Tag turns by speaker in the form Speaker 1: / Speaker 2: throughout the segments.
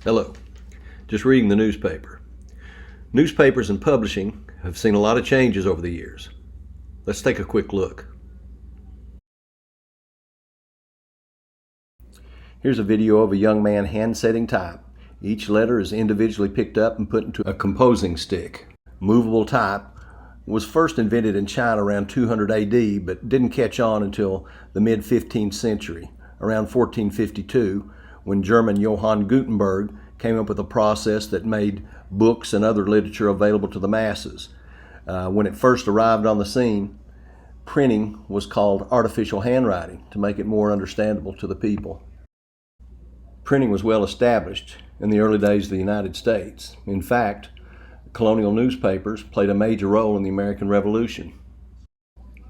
Speaker 1: Hello. Just reading the newspaper. Newspapers and publishing have seen a lot of changes over the years. Let's take a quick look. Here's a video of a young man hand-setting type. Each letter is individually picked up and put into a composing stick. Movable type was first invented in China around 200 AD, but didn't catch on until the mid-15th century, around 1452, when German Johann Gutenberg came up with a process that made books and other literature available to the masses. When it first arrived on the scene, printing was called artificial handwriting to make it more understandable to the people. Printing was well established in the early days of the United States. In fact, colonial newspapers played a major role in the American Revolution.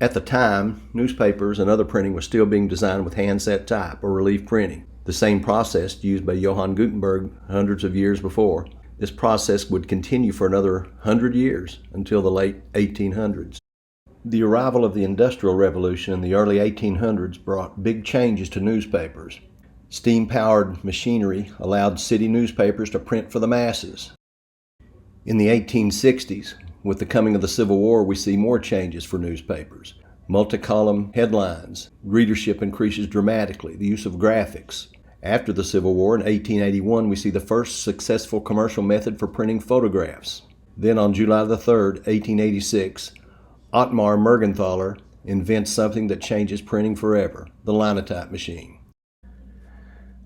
Speaker 1: At the time, newspapers and other printing was still being designed with hand-set type or relief printing, the same process used by Johann Gutenberg hundreds of years before. This process would continue for another 100 years until the late 1800s. The arrival of the Industrial Revolution in the early 1800s brought big changes to newspapers. Steam-powered machinery allowed city newspapers to print for the masses. In the 1860s, with the coming of the Civil War, we see more changes for newspapers. Multi-column headlines. Readership increases dramatically. The use of graphics. After the Civil War, in 1881, we see the first successful commercial method for printing photographs. Then on July the 3rd, 1886, Ottmar Mergenthaler invents something that changes printing forever, the linotype machine.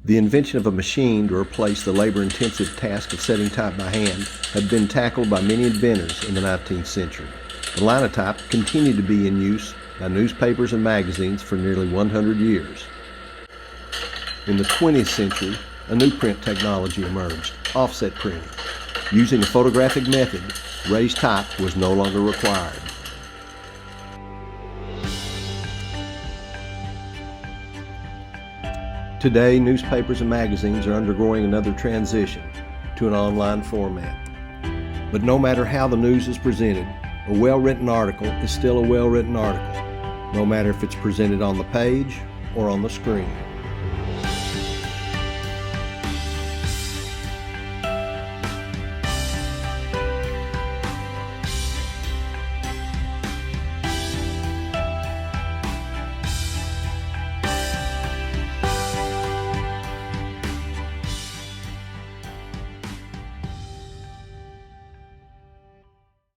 Speaker 1: The invention of a machine to replace the labor-intensive task of setting type by hand had been tackled by many inventors in the 19th century. The linotype continued to be in use by newspapers and magazines for nearly 100 years. In the 20th century, a new print technology emerged, offset printing. Using a photographic method, raised type was no longer required. Today, newspapers and magazines are undergoing another transition to an online format. But no matter how the news is presented, a well-written article is still a well-written article, no matter if it's presented on the page or on the screen.